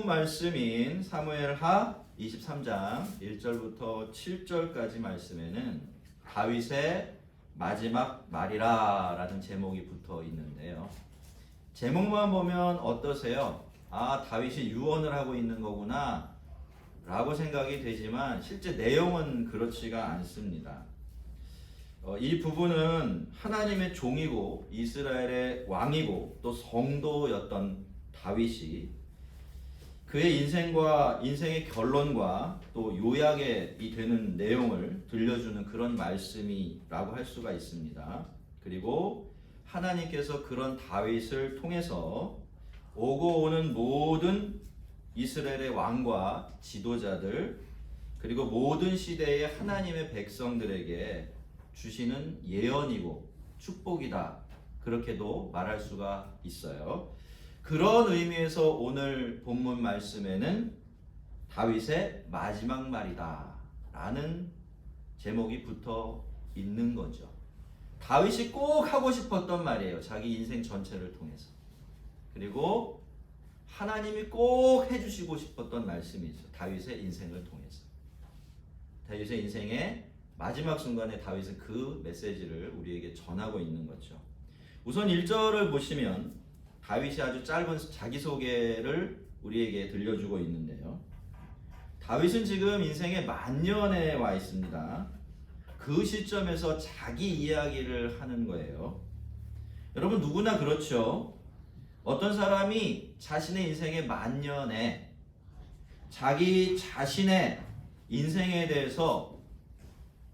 본문 말씀인 사무엘하 23장 1절부터 7절까지 말씀에는 다윗의 마지막 말이라 라는 제목이 붙어 있는데요. 제목만 보면 어떠세요? 아, 다윗이 유언을 하고 있는 거구나 라고 생각이 되지만 실제 내용은 그렇지가 않습니다. 이 부분은 하나님의 종이고 이스라엘의 왕이고 또 성도였던 다윗이 그의 인생의 결론과 또 요약이 되는 내용을 들려주는 그런 말씀이라고 할 수가 있습니다. 그리고 하나님께서 그런 다윗을 통해서 오고 오는 모든 이스라엘의 왕과 지도자들 그리고 모든 시대의 하나님의 백성들에게 주시는 예언이고 축복이다. 그렇게도 말할 수가 있어요. 그런 의미에서 오늘 본문 말씀에는 다윗의 마지막 말이다 라는 제목이 붙어 있는 거죠. 다윗이 꼭 하고 싶었던 말이에요. 자기 인생 전체를 통해서. 그리고 하나님이 꼭 해주시고 싶었던 말씀이죠. 다윗의 인생을 통해서. 다윗의 인생의 마지막 순간에 다윗은 그 메시지를 우리에게 전하고 있는 거죠. 우선 1절을 보시면 다윗이 아주 짧은 자기소개를 우리에게 들려주고 있는데요. 다윗은 지금 인생의 만년에 와 있습니다. 그 시점에서 자기 이야기를 하는 거예요. 여러분 누구나 그렇죠. 어떤 사람이 자신의 인생의 만년에 자기 자신의 인생에 대해서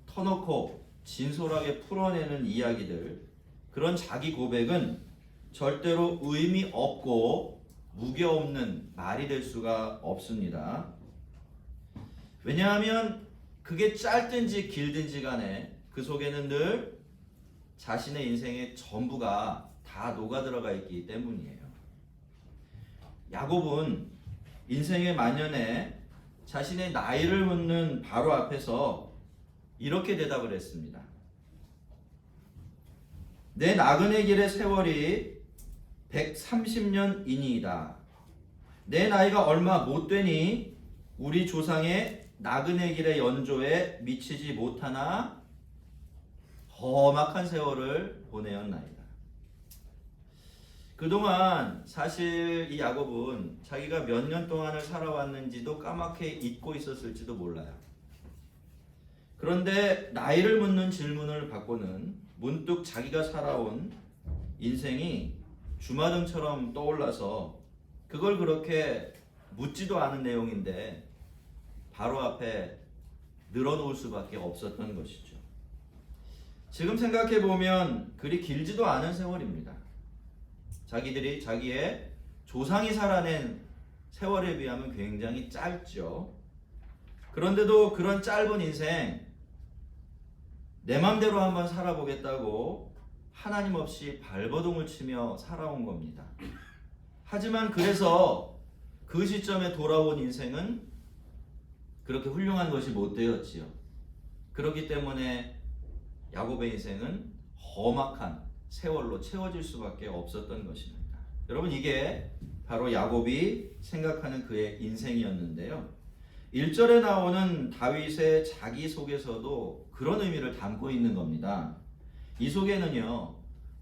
터놓고 진솔하게 풀어내는 이야기들, 그런 자기 고백은 절대로 의미 없고 무게 없는 말이 될 수가 없습니다. 왜냐하면 그게 짧든지 길든지 간에 그 속에는 늘 자신의 인생의 전부가 다 녹아들어가 있기 때문이에요. 야곱은 인생의 만년에 자신의 나이를 묻는 바로 앞에서 이렇게 대답을 했습니다. 내 나그네 길의 세월이 130년이니이다. 내 나이가 얼마 못 되니 우리 조상의 나그네 길의 연조에 미치지 못하나 험악한 세월을 보내었나이다. 그동안 사실 이 야곱은 자기가 몇 년 동안을 살아왔는지도 까맣게 잊고 있었을지도 몰라요. 그런데 나이를 묻는 질문을 받고는 문득 자기가 살아온 인생이 주마등처럼 떠올라서 그걸 그렇게 묻지도 않은 내용인데 바로 앞에 늘어놓을 수밖에 없었던 것이죠. 지금 생각해보면 그리 길지도 않은 세월입니다. 자기들이 자기의 조상이 살아낸 세월에 비하면 굉장히 짧죠. 그런데도 그런 짧은 인생 내 맘대로 한번 살아보겠다고 하나님 없이 발버둥을 치며 살아온 겁니다. 하지만 그래서 그 시점에 돌아온 인생은 그렇게 훌륭한 것이 못 되었지요. 그렇기 때문에 야곱의 인생은 험악한 세월로 채워질 수밖에 없었던 것입니다. 여러분 이게 바로 야곱이 생각하는 그의 인생이었는데요. 1절에 나오는 다윗의 자기소개서도 그런 의미를 담고 있는 겁니다. 이 속에는요,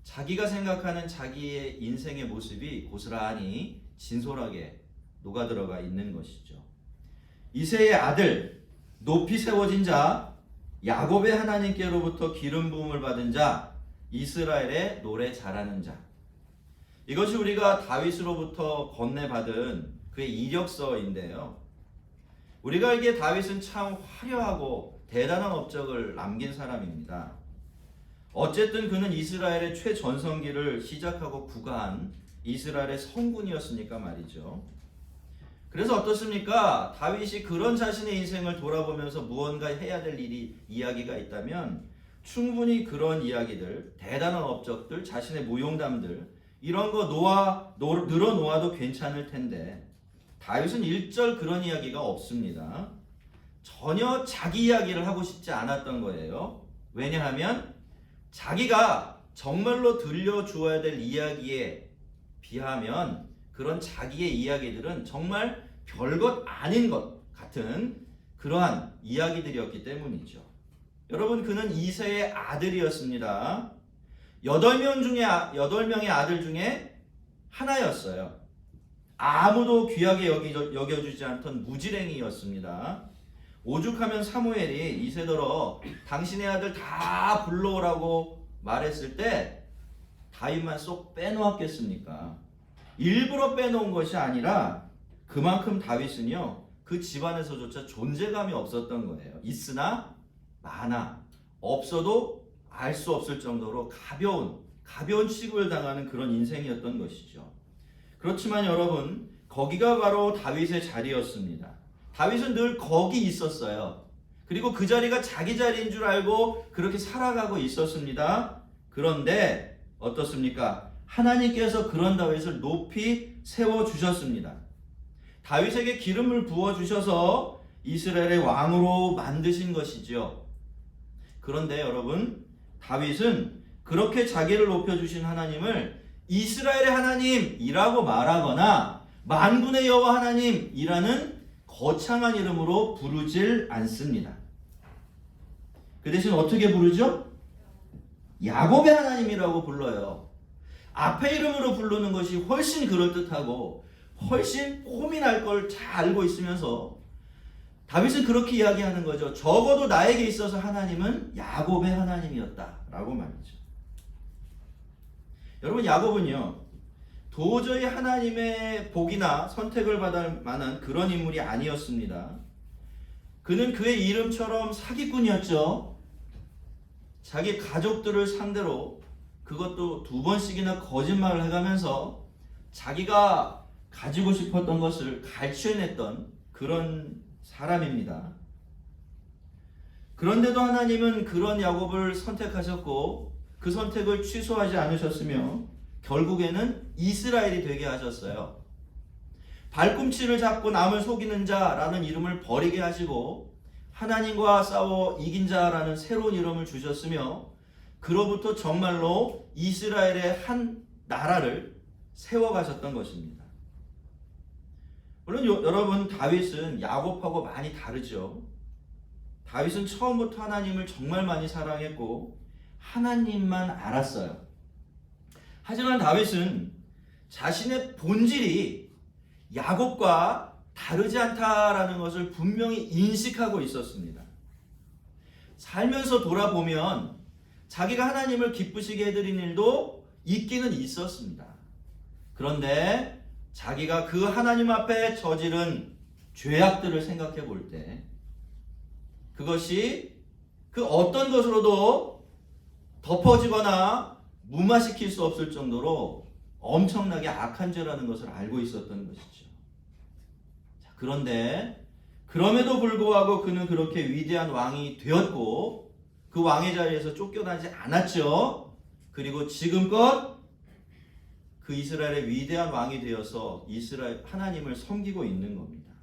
자기가 생각하는 자기의 인생의 모습이 고스란히 진솔하게 녹아들어가 있는 것이죠. 이새의 아들, 높이 세워진 자, 야곱의 하나님께로부터 기름 부음을 받은 자, 이스라엘의 노래 잘하는 자. 이것이 우리가 다윗으로부터 건네받은 그의 이력서인데요. 우리가 알기에 다윗은 참 화려하고 대단한 업적을 남긴 사람입니다. 어쨌든 그는 이스라엘의 최전성기를 시작하고 구가한 이스라엘의 성군이었으니까 말이죠. 그래서 어떻습니까? 다윗이 그런 자신의 인생을 돌아보면서 무언가 해야 될 이야기가 있다면 충분히 그런 이야기들, 대단한 업적들, 자신의 무용담들 이런 거 늘어놓아도 괜찮을 텐데 다윗은 1절 그런 이야기가 없습니다. 전혀 자기 이야기를 하고 싶지 않았던 거예요. 왜냐하면 자기가 정말로 들려주어야 될 이야기에 비하면 그런 자기의 이야기들은 정말 별것 아닌 것 같은 그러한 이야기들이었기 때문이죠. 여러분, 그는 이새의 아들이었습니다. 8명의 아들 중에 하나였어요. 아무도 귀하게 여겨주지 않던 무지랭이였습니다. 오죽하면 사무엘이 이새더러 당신의 아들 다 불러오라고 말했을 때 다윗만 쏙 빼놓았겠습니까? 일부러 빼놓은 것이 아니라 그만큼 다윗은요, 그 집안에서조차 존재감이 없었던 거예요. 있으나 많아, 없어도 알 수 없을 정도로 가벼운 취급을 당하는 그런 인생이었던 것이죠. 그렇지만 여러분, 거기가 바로 다윗의 자리였습니다. 다윗은 늘 거기 있었어요. 그리고 그 자리가 자기 자리인 줄 알고 그렇게 살아가고 있었습니다. 그런데 어떻습니까? 하나님께서 그런 다윗을 높이 세워주셨습니다. 다윗에게 기름을 부어주셔서 이스라엘의 왕으로 만드신 것이죠. 그런데 여러분, 다윗은 그렇게 자기를 높여주신 하나님을 이스라엘의 하나님이라고 말하거나 만군의 여호와 하나님이라는 거창한 이름으로 부르질 않습니다. 그 대신 어떻게 부르죠? 야곱의 하나님이라고 불러요. 앞에 이름으로 부르는 것이 훨씬 그럴듯하고 훨씬 폼이 날 걸 잘 알고 있으면서 다윗은 그렇게 이야기하는 거죠. 적어도 나에게 있어서 하나님은 야곱의 하나님이었다라고 말이죠. 여러분, 야곱은요, 도저히 하나님의 복이나 선택을 받을 만한 그런 인물이 아니었습니다. 그는 그의 이름처럼 사기꾼이었죠. 자기 가족들을 상대로, 그것도 2번씩이나 거짓말을 해가면서 자기가 가지고 싶었던 것을 갈취해냈던 그런 사람입니다. 그런데도 하나님은 그런 야곱을 선택하셨고 그 선택을 취소하지 않으셨으며 결국에는 이스라엘이 되게 하셨어요. 발꿈치를 잡고 남을 속이는 자라는 이름을 버리게 하시고 하나님과 싸워 이긴 자라는 새로운 이름을 주셨으며 그로부터 정말로 이스라엘의 한 나라를 세워가셨던 것입니다. 물론 여러분, 다윗은 야곱하고 많이 다르죠. 다윗은 처음부터 하나님을 정말 많이 사랑했고 하나님만 알았어요. 하지만 다윗은 자신의 본질이 야곱과 다르지 않다라는 것을 분명히 인식하고 있었습니다. 살면서 돌아보면 자기가 하나님을 기쁘시게 해드린 일도 있기는 있었습니다. 그런데 자기가 그 하나님 앞에 저지른 죄악들을 생각해 볼 때 그것이 그 어떤 것으로도 덮어지거나 무마시킬 수 없을 정도로 엄청나게 악한 죄라는 것을 알고 있었던 것이죠. 자, 그런데 그럼에도 불구하고 그는 그렇게 위대한 왕이 되었고 그 왕의 자리에서 쫓겨나지 않았죠. 그리고 지금껏 그 이스라엘의 위대한 왕이 되어서 이스라엘 하나님을 섬기고 있는 겁니다.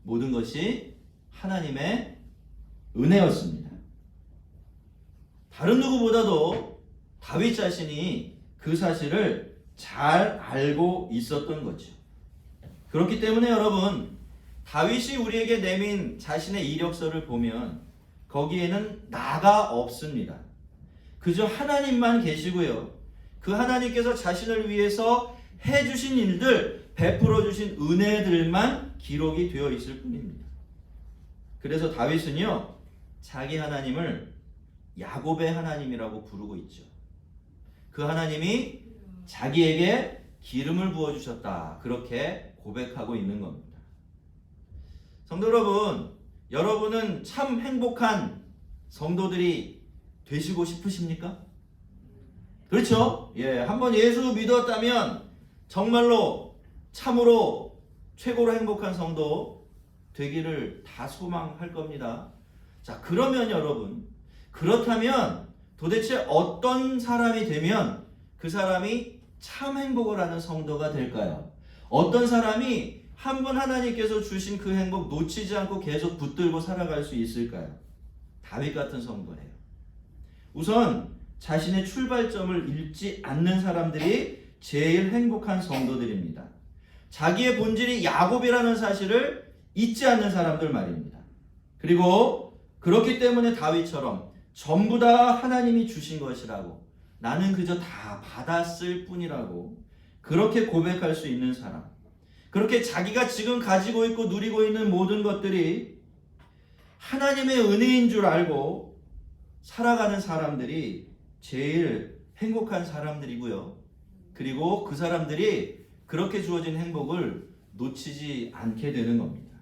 모든 것이 하나님의 은혜였습니다. 다른 누구보다도 다윗 자신이 그 사실을 잘 알고 있었던 거죠. 그렇기 때문에 여러분, 다윗이 우리에게 내민 자신의 이력서를 보면 거기에는 나가 없습니다. 그저 하나님만 계시고요. 그 하나님께서 자신을 위해서 해주신 일들, 베풀어 주신 은혜들만 기록이 되어 있을 뿐입니다. 그래서 다윗은요, 자기 하나님을 야곱의 하나님이라고 부르고 있죠. 그 하나님이 자기에게 기름을 부어주셨다, 그렇게 고백하고 있는 겁니다. 성도 여러분, 여러분은 참 행복한 성도들이 되시고 싶으십니까? 그렇죠? 예, 한번 예수 믿었다면 정말로 참으로 최고로 행복한 성도 되기를 다 소망할 겁니다. 자, 그러면 여러분, 그렇다면 도대체 어떤 사람이 되면 그 사람이 참 행복을 하는 성도가 될까요? 어떤 사람이 한 번 하나님께서 주신 그 행복 놓치지 않고 계속 붙들고 살아갈 수 있을까요? 다윗 같은 성도예요. 우선 자신의 출발점을 잃지 않는 사람들이 제일 행복한 성도들입니다. 자기의 본질이 야곱이라는 사실을 잊지 않는 사람들 말입니다. 그리고 그렇기 때문에 다윗처럼 전부 다 하나님이 주신 것이라고, 나는 그저 다 받았을 뿐이라고 그렇게 고백할 수 있는 사람, 그렇게 자기가 지금 가지고 있고 누리고 있는 모든 것들이 하나님의 은혜인 줄 알고 살아가는 사람들이 제일 행복한 사람들이고요. 그리고 그 사람들이 그렇게 주어진 행복을 놓치지 않게 되는 겁니다.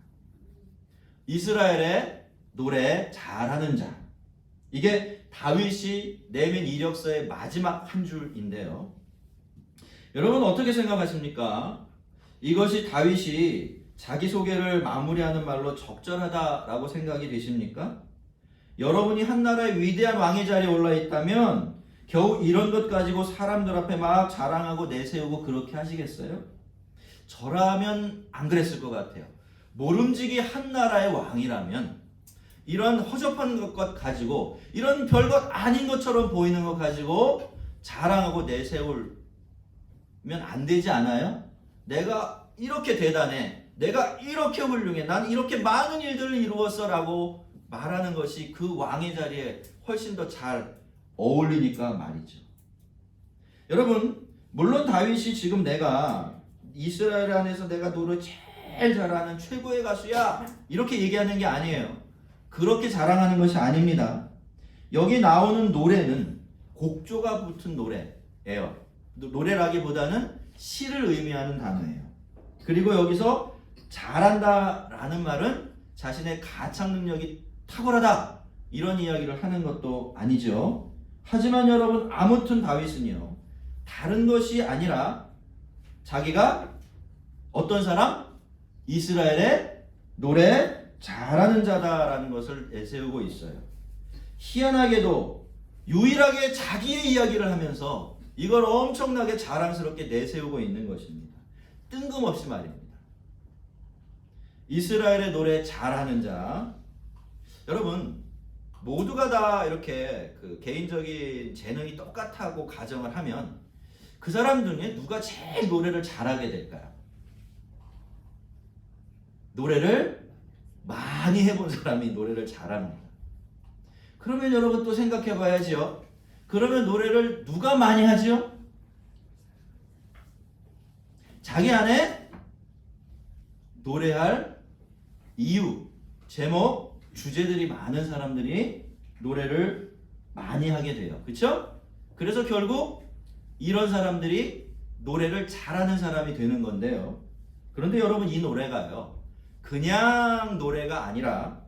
이스라엘의 노래 잘하는 자, 이게 다윗이 내민 이력서의 마지막 한 줄인데요. 여러분 어떻게 생각하십니까? 이것이 다윗이 자기소개를 마무리하는 말로 적절하다라고 생각이 되십니까? 여러분이 한 나라의 위대한 왕의 자리에 올라 있다면 겨우 이런 것 가지고 사람들 앞에 막 자랑하고 내세우고 그렇게 하시겠어요? 저라면 안 그랬을 것 같아요. 모름지기 한 나라의 왕이라면 이런 허접한 것 가지고, 이런 별것 아닌 것처럼 보이는 것 가지고 자랑하고 내세우면 안 되지 않아요? 내가 이렇게 대단해, 내가 이렇게 훌륭해, 난 이렇게 많은 일들을 이루었어 라고 말하는 것이 그 왕의 자리에 훨씬 더 잘 어울리니까 말이죠. 여러분, 물론 다윗이 지금 내가 이스라엘 안에서 내가 노래 제일 잘하는 최고의 가수야 이렇게 얘기하는 게 아니에요. 그렇게 자랑하는 것이 아닙니다. 여기 나오는 노래는 곡조가 붙은 노래예요. 노래라기보다는 시를 의미하는 단어예요. 그리고 여기서 잘한다라는 말은 자신의 가창 능력이 탁월하다 이런 이야기를 하는 것도 아니죠. 하지만 여러분, 아무튼 다윗은요, 다른 것이 아니라 자기가 어떤 사람? 이스라엘의 노래 잘하는 자다라는 것을 내세우고 있어요. 희한하게도 유일하게 자기의 이야기를 하면서 이걸 엄청나게 자랑스럽게 내세우고 있는 것입니다. 뜬금없이 말입니다. 이스라엘의 노래 잘하는 자, 여러분 모두가 다 이렇게 그 개인적인 재능이 똑같다고 가정을 하면 그 사람 중에 누가 제일 노래를 잘하게 될까요? 노래를 많이 해본 사람이 노래를 잘합니다. 그러면 여러분 또 생각해 봐야지요. 그러면 노래를 누가 많이 하지요? 자기 안에 노래할 이유, 제목, 주제들이 많은 사람들이 노래를 많이 하게 돼요. 그렇죠? 그래서 결국 이런 사람들이 노래를 잘하는 사람이 되는 건데요. 그런데 여러분, 이 노래가요, 그냥 노래가 아니라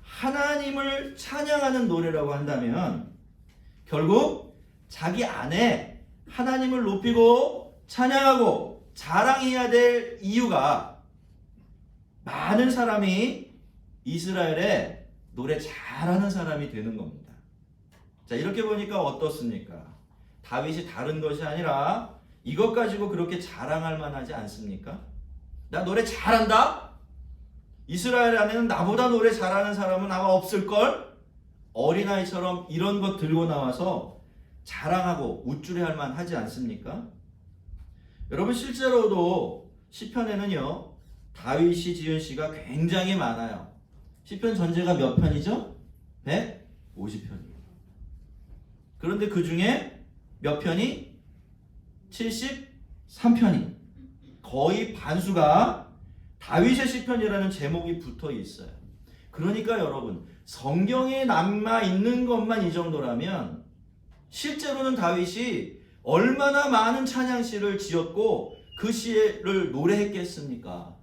하나님을 찬양하는 노래라고 한다면 결국 자기 안에 하나님을 높이고 찬양하고 자랑해야 될 이유가 많은 사람이 이스라엘에 노래 잘하는 사람이 되는 겁니다. 자, 이렇게 보니까 어떻습니까? 다윗이 다른 것이 아니라 이것 가지고 그렇게 자랑할 만하지 않습니까? 나 노래 잘한다? 이스라엘 안에는 나보다 노래 잘하는 사람은 아마 없을걸? 어린아이처럼 이런 것 들고 나와서 자랑하고 우쭐해할 만하지 않습니까? 여러분, 실제로도 시편에는요, 다윗이 지은 시가 굉장히 많아요. 시편 전체가 몇 편이죠? 150편이에요. 그런데 그 중에 몇 편이? 73편이. 거의 반수가 다윗의 시편이라는 제목이 붙어 있어요. 그러니까 여러분, 성경에 남아있는 것만 이 정도라면 실제로는 다윗이 얼마나 많은 찬양시를 지었고 그 시를 노래했겠습니까?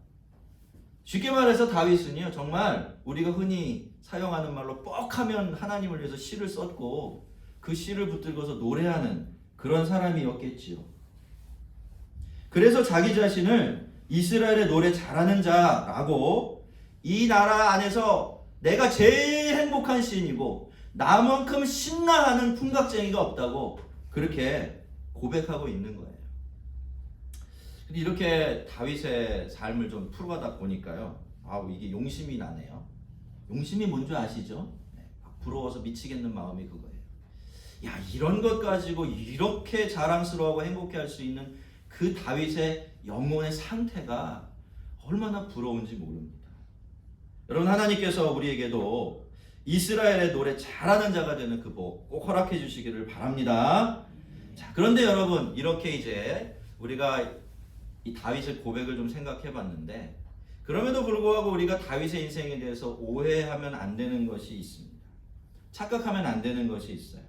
쉽게 말해서 다윗은요, 정말 우리가 흔히 사용하는 말로 뻑하면 하나님을 위해서 시를 썼고 그 시를 붙들고서 노래하는 그런 사람이었겠지요. 그래서 자기 자신을 이스라엘의 노래 잘하는 자라고, 이 나라 안에서 내가 제일 행복한 시인이고 나만큼 신나하는 풍각쟁이가 없다고 그렇게 고백하고 있는 거예요. 근데 이렇게 다윗의 삶을 좀 풀어가다 보니까요, 이게 용심이 나네요. 용심이 뭔지 아시죠? 부러워서 미치겠는 마음이 그거예요. 야, 이런 것 가지고 이렇게 자랑스러워하고 행복해할 수 있는 그 다윗의 영혼의 상태가 얼마나 부러운지 모릅니다. 여러분, 하나님께서 우리에게도 이스라엘의 노래 잘하는 자가 되는 그 복 꼭 허락해 주시기를 바랍니다. 자, 그런데 여러분, 이렇게 이제 우리가 이 다윗의 고백을 좀 생각해 봤는데, 그럼에도 불구하고 우리가 다윗의 인생에 대해서 오해하면 안 되는 것이 있습니다. 착각하면 안 되는 것이 있어요.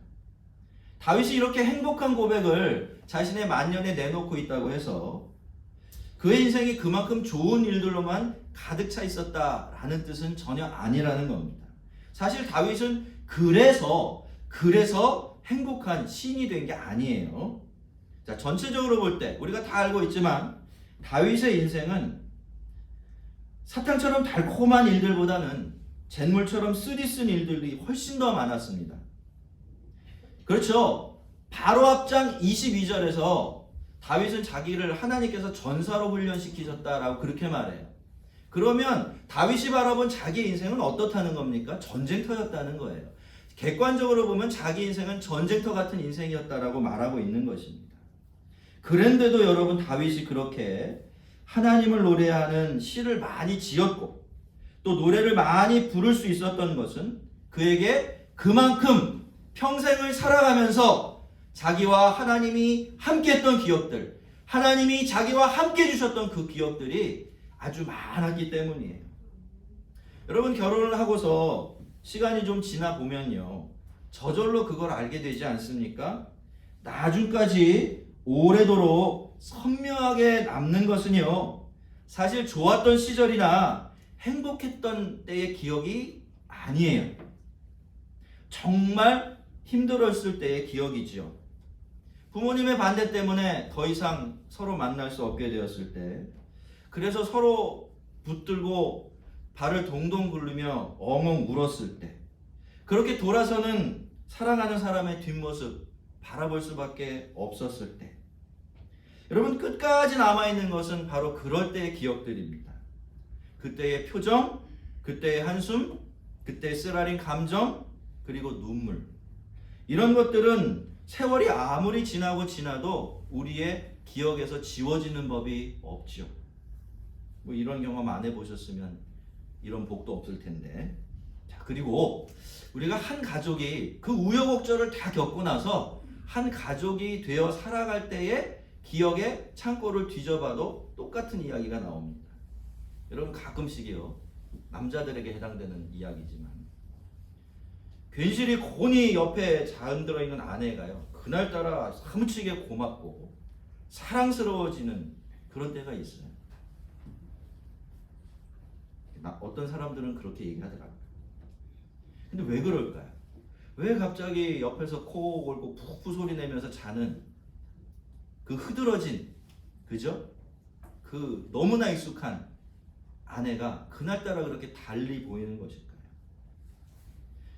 다윗이 이렇게 행복한 고백을 자신의 만년에 내놓고 있다고 해서 그의 인생이 그만큼 좋은 일들로만 가득 차 있었다라는 뜻은 전혀 아니라는 겁니다. 사실 다윗은 그래서 행복한 시인이 된 게 아니에요. 자, 전체적으로 볼 때 우리가 다 알고 있지만 다윗의 인생은 사탕처럼 달콤한 일들보다는 잿물처럼 쓰디쓴 일들이 훨씬 더 많았습니다. 그렇죠. 바로 앞장 22절에서 다윗은 자기를 하나님께서 전사로 훈련시키셨다라고 그렇게 말해요. 그러면 다윗이 바라본 자기 인생은 어떻다는 겁니까? 전쟁터였다는 거예요. 객관적으로 보면 자기 인생은 전쟁터 같은 인생이었다라고 말하고 있는 것입니다. 그런데도 여러분, 다윗이 그렇게 하나님을 노래하는 시를 많이 지었고 또 노래를 많이 부를 수 있었던 것은 그에게 그만큼 평생을 살아가면서 자기와 하나님이 함께했던 기억들, 하나님이 자기와 함께 해주셨던 그 기억들이 아주 많았기 때문이에요. 여러분, 결혼을 하고서 시간이 좀 지나 보면요, 저절로 그걸 알게 되지 않습니까? 나중까지 오래도록 선명하게 남는 것은요, 사실 좋았던 시절이나 행복했던 때의 기억이 아니에요. 정말 힘들었을 때의 기억이지요. 부모님의 반대 때문에 더 이상 서로 만날 수 없게 되었을 때, 그래서 서로 붙들고 발을 동동 굴르며 엉엉 울었을 때, 그렇게 돌아서는 사랑하는 사람의 뒷모습 바라볼 수밖에 없었을 때, 여러분, 끝까지 남아있는 것은 바로 그럴 때의 기억들입니다. 그때의 표정, 그때의 한숨, 그때의 쓰라린 감정, 그리고 눈물. 이런 것들은 세월이 아무리 지나도 우리의 기억에서 지워지는 법이 없죠. 뭐 이런 경험 안 해보셨으면 이런 복도 없을 텐데. 자, 그리고 우리가 한 가족이 그 우여곡절을 다 겪고 나서 한 가족이 되어 살아갈 때의 기억의 창고를 뒤져봐도 똑같은 이야기가 나옵니다. 여러분, 가끔씩이요, 남자들에게 해당되는 이야기지만 괜시리 곤히 옆에 잠들어 있는 아내가요, 그날따라 사무치게 고맙고 사랑스러워지는 그런 때가 있어요. 어떤 사람들은 그렇게 얘기하더라고요. 근데 왜 그럴까요? 왜 갑자기 옆에서 코 골고 푹푹 소리 내면서 자는 그 흐드러진, 그죠? 그 너무나 익숙한 아내가 그날따라 그렇게 달리 보이는 것일까요?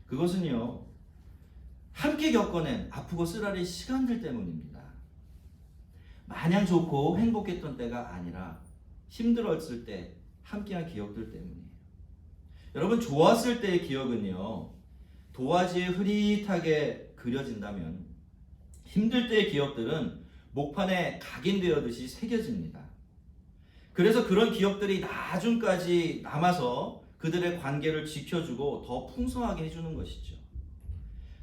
그것은요, 함께 겪어낸 아프고 쓰라린 시간들 때문입니다. 마냥 좋고 행복했던 때가 아니라 힘들었을 때 함께한 기억들 때문이에요. 여러분, 좋았을 때의 기억은요, 도화지에 흐릿하게 그려진다면 힘들 때의 기억들은 목판에 각인되었듯이 새겨집니다. 그래서 그런 기억들이 나중까지 남아서 그들의 관계를 지켜주고 더 풍성하게 해주는 것이죠.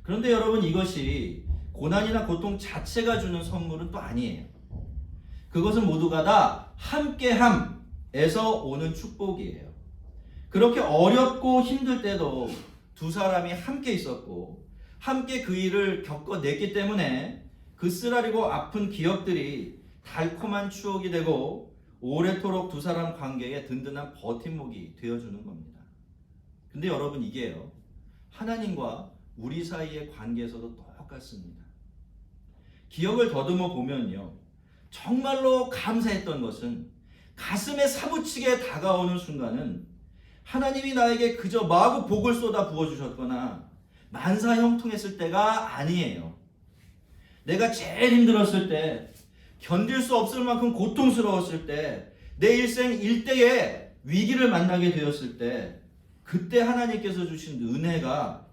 그런데 여러분, 이것이 고난이나 고통 자체가 주는 선물은 또 아니에요. 그것은 모두가 다 함께함에서 오는 축복이에요. 그렇게 어렵고 힘들 때도 두 사람이 함께 있었고 함께 그 일을 겪어냈기 때문에 그 쓰라리고 아픈 기억들이 달콤한 추억이 되고 오래도록 두 사람 관계에 든든한 버팀목이 되어주는 겁니다. 근데 여러분, 이게요, 하나님과 우리 사이의 관계에서도 똑같습니다. 기억을 더듬어 보면요, 정말로 감사했던 것은 가슴에 사무치게 다가오는 순간은 하나님이 나에게 그저 마구 복을 쏟아 부어주셨거나 만사형통했을 때가 아니에요. 내가 제일 힘들었을 때, 견딜 수 없을 만큼 고통스러웠을 때, 내 일생 일대의 위기를 만나게 되었을 때, 그때 하나님께서 주신 은혜가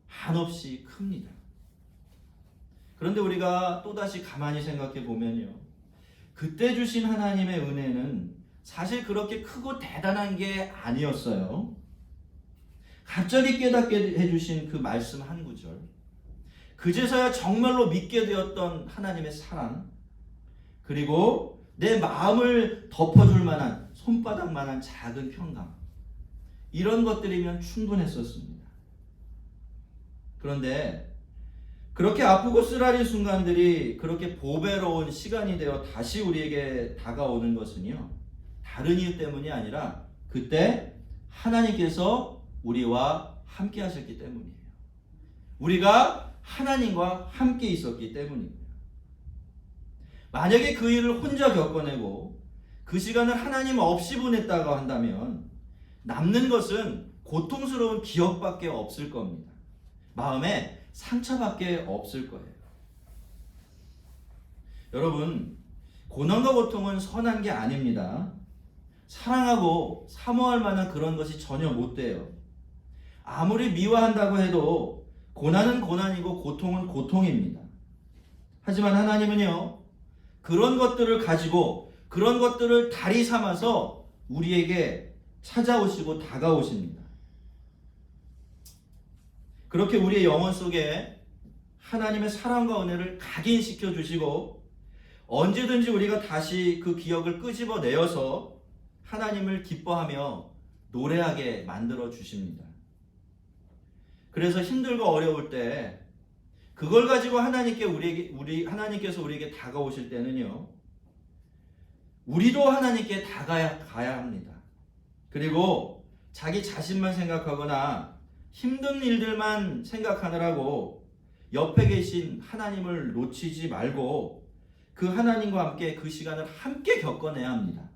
한없이 큽니다. 그런데 우리가 또다시 가만히 생각해 보면요, 그때 주신 하나님의 은혜는 사실 그렇게 크고 대단한 게 아니었어요. 갑자기 깨닫게 해주신 그 말씀 한 구절, 그제서야 정말로 믿게 되었던 하나님의 사랑, 그리고 내 마음을 덮어줄 만한 손바닥만한 작은 평강, 이런 것들이면 충분했었습니다. 그런데 그렇게 아프고 쓰라린 순간들이 그렇게 보배로운 시간이 되어 다시 우리에게 다가오는 것은요, 다른 이유 때문이 아니라 그때 하나님께서 우리와 함께 하셨기 때문이에요. 우리가 하나님과 함께 있었기 때문입니다. 만약에 그 일을 혼자 겪어내고 그 시간을 하나님 없이 보냈다고 한다면 남는 것은 고통스러운 기억밖에 없을 겁니다. 마음에 상처밖에 없을 거예요. 여러분, 고난과 고통은 선한 게 아닙니다. 사랑하고 사모할 만한 그런 것이 전혀 못 돼요. 아무리 미워한다고 해도 고난은 고난이고 고통은 고통입니다. 하지만 하나님은요, 그런 것들을 가지고 그런 것들을 다리 삼아서 우리에게 찾아오시고 다가오십니다. 그렇게 우리의 영혼 속에 하나님의 사랑과 은혜를 각인시켜 주시고 언제든지 우리가 다시 그 기억을 끄집어내어서 하나님을 기뻐하며 노래하게 만들어 주십니다. 그래서 힘들고 어려울 때 그걸 가지고 하나님께서 우리에게 다가오실 때는요, 우리도 하나님께 다가가야 합니다. 그리고 자기 자신만 생각하거나 힘든 일들만 생각하느라고 옆에 계신 하나님을 놓치지 말고 그 하나님과 함께 그 시간을 함께 겪어내야 합니다.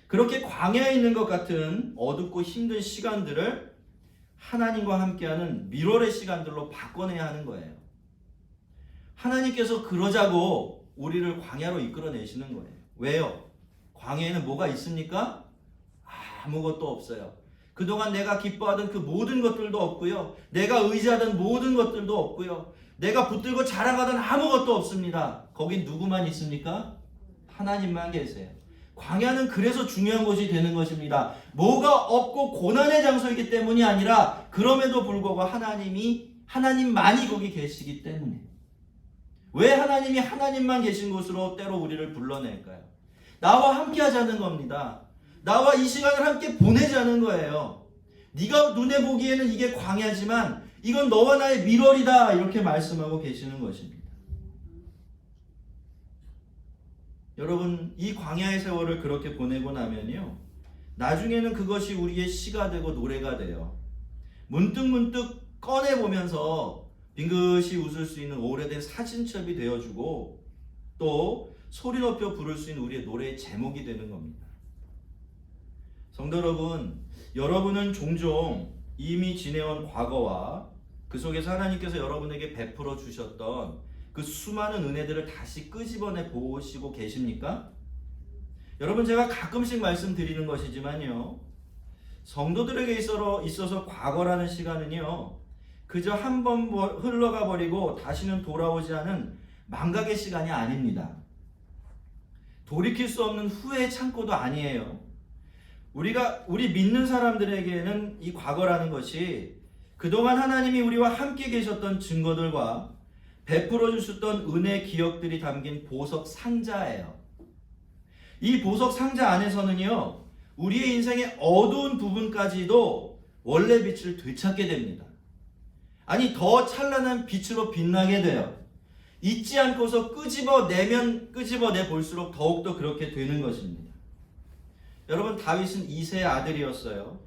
그렇게 광야에 있는 것 같은 어둡고 힘든 시간들을 하나님과 함께하는 밀월의 시간들로 바꿔내야 하는 거예요. 하나님께서 그러자고 우리를 광야로 이끌어내시는 거예요. 왜요? 광야에는 뭐가 있습니까? 아무것도 없어요. 그동안 내가 기뻐하던 그 모든 것들도 없고요. 내가 의지하던 모든 것들도 없고요. 내가 붙들고 자랑하던 아무것도 없습니다. 거긴 누구만 있습니까? 하나님만 계세요. 광야는 그래서 중요한 곳이 되는 것입니다. 뭐가 없고 고난의 장소이기 때문이 아니라 그럼에도 불구하고 하나님만이 거기 계시기 때문에. 왜 하나님이 하나님만 계신 곳으로 때로 우리를 불러낼까요? 나와 함께 하자는 겁니다. 나와 이 시간을 함께 보내자는 거예요. 네가 눈에 보기에는 이게 광야지만 이건 너와 나의 밀월이다, 이렇게 말씀하고 계시는 것입니다. 여러분, 이 광야의 세월을 그렇게 보내고 나면요, 나중에는 그것이 우리의 시가 되고 노래가 돼요. 문득문득 꺼내보면서 빙긋이 웃을 수 있는 오래된 사진첩이 되어주고 또 소리 높여 부를 수 있는 우리의 노래의 제목이 되는 겁니다. 성도 여러분, 여러분은 종종 이미 지내온 과거와 그 속에서 하나님께서 여러분에게 베풀어 주셨던 그 수많은 은혜들을 다시 끄집어내 보시고 계십니까? 여러분, 제가 가끔씩 말씀드리는 것이지만요, 성도들에게 있어서 과거라는 시간은요, 그저 한 번 흘러가 버리고 다시는 돌아오지 않은 망각의 시간이 아닙니다. 돌이킬 수 없는 후회의 창고도 아니에요. 우리 믿는 사람들에게는 이 과거라는 것이 그동안 하나님이 우리와 함께 계셨던 증거들과 베풀어 주셨던 은혜 기억들이 담긴 보석 상자예요. 이 보석 상자 안에서는요, 우리의 인생의 어두운 부분까지도 원래 빛을 되찾게 됩니다. 아니, 더 찬란한 빛으로 빛나게 돼요. 잊지 않고서 끄집어내 볼수록 더욱더 그렇게 되는 것입니다. 여러분, 다윗은 이새의 아들이었어요.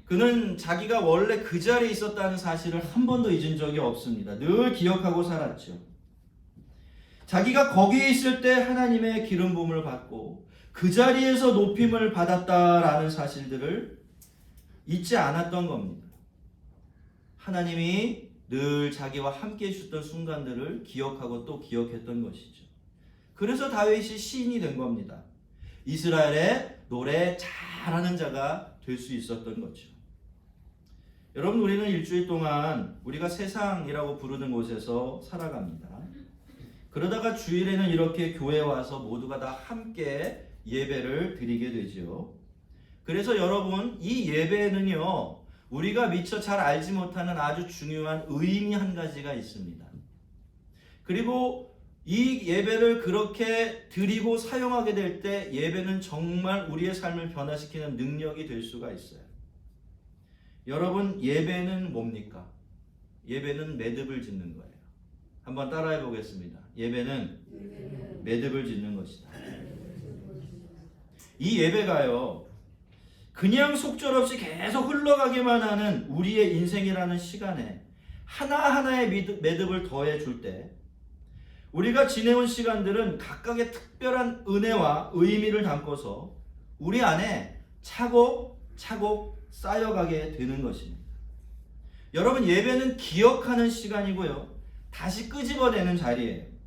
그는 자기가 원래 그 자리에 있었다는 사실을 한 번도 잊은 적이 없습니다. 늘 기억하고 살았죠. 자기가 거기에 있을 때 하나님의 기름 부음을 받고 그 자리에서 높임을 받았다라는 사실들을 잊지 않았던 겁니다. 하나님이 늘 자기와 함께 해주셨던 순간들을 기억하고 또 기억했던 것이죠. 그래서 다윗이 시인이 된 겁니다. 이스라엘의 노래 잘하는 자가 될 수 있었던 거죠. 여러분, 우리는 일주일 동안 우리가 세상이라고 부르는 곳에서 살아갑니다. 그러다가 주일에는 이렇게 교회에 와서 모두가 다 함께 예배를 드리게 되죠. 그래서 여러분, 이 예배는요, 우리가 미처 잘 알지 못하는 아주 중요한 의미 한 가지가 있습니다. 그리고 이 예배를 그렇게 드리고 사용하게 될 때 예배는 정말 우리의 삶을 변화시키는 능력이 될 수가 있어요. 여러분, 예배는 뭡니까? 예배는 매듭을 짓는 거예요. 한번 따라해 보겠습니다. 예배는 매듭을 짓는 것이다. 이 예배가요, 그냥 속절없이 계속 흘러가기만 하는 우리의 인생이라는 시간에 하나하나의 매듭을 더해 줄 때 우리가 지내온 시간들은 각각의 특별한 은혜와 의미를 담고서 우리 안에 차곡차곡 쌓여가게 되는 것입니다. 여러분, 예배는 기억하는 시간이고요, 다시 끄집어내는 자리예요.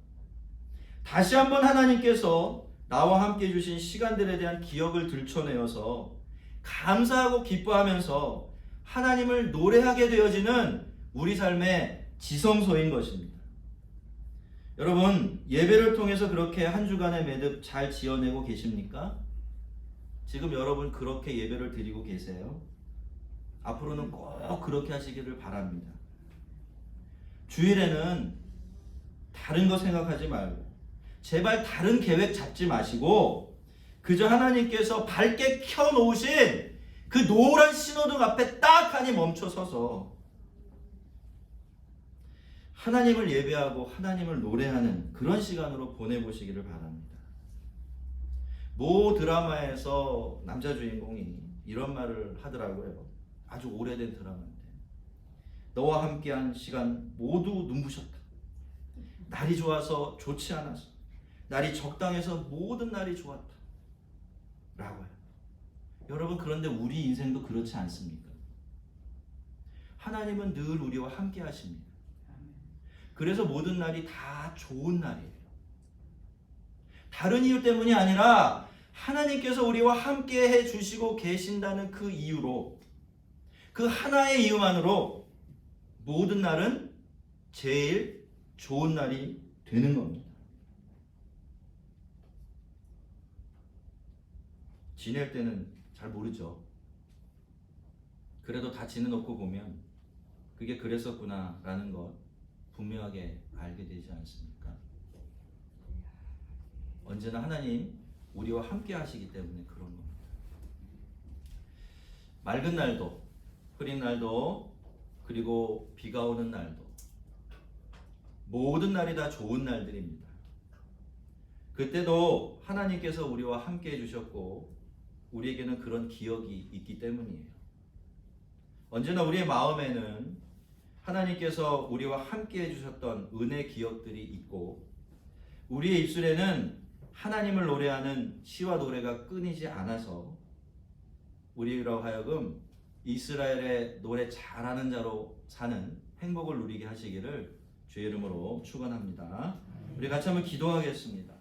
다시 한번 하나님께서 나와 함께 해주신 시간들에 대한 기억을 들춰내어서 감사하고 기뻐하면서 하나님을 노래하게 되어지는 우리 삶의 지성소인 것입니다. 여러분, 예배를 통해서 그렇게 한 주간의 매듭 잘 지어내고 계십니까? 지금 여러분 그렇게 예배를 드리고 계세요? 앞으로는 꼭 그렇게 하시기를 바랍니다. 주일에는 다른 거 생각하지 말고 제발 다른 계획 잡지 마시고 그저 하나님께서 밝게 켜놓으신 그 노란 신호등 앞에 딱 하니 멈춰서서 하나님을 예배하고 하나님을 노래하는 그런 시간으로 보내보시기를 바랍니다. 모 드라마에서 남자 주인공이 이런 말을 하더라고요. 아주 오래된 드라마인데, 너와 함께한 시간 모두 눈부셨다. 날이 좋아서 좋지 않아서, 날이 적당해서 모든 날이 좋았다 라고요. 여러분, 그런데 우리 인생도 그렇지 않습니까? 하나님은 늘 우리와 함께 하십니다. 그래서 모든 날이 다 좋은 날이에요. 다른 이유 때문이 아니라 하나님께서 우리와 함께 해주시고 계신다는 그 이유로, 그 하나의 이유만으로 모든 날은 제일 좋은 날이 되는 겁니다. 지낼 때는 잘 모르죠. 그래도 다 지내놓고 보면 그게 그랬었구나 라는 것 분명하게 알게 되지 않습니까? 언제나 하나님 우리와 함께 하시기 때문에 그런 겁니다. 맑은 날도, 흐린 날도, 그리고 비가 오는 날도, 모든 날이 다 좋은 날들입니다. 그때도 하나님께서 우리와 함께 해주셨고 우리에게는 그런 기억이 있기 때문이에요. 언제나 우리의 마음에는 하나님께서 우리와 함께 해주셨던 은혜 기억들이 있고 우리의 입술에는 하나님을 노래하는 시와 노래가 끊이지 않아서 우리로 하여금 이스라엘의 노래 잘하는 자로 사는 행복을 누리게 하시기를 주의 이름으로 축원합니다. 우리 같이 한번 기도하겠습니다.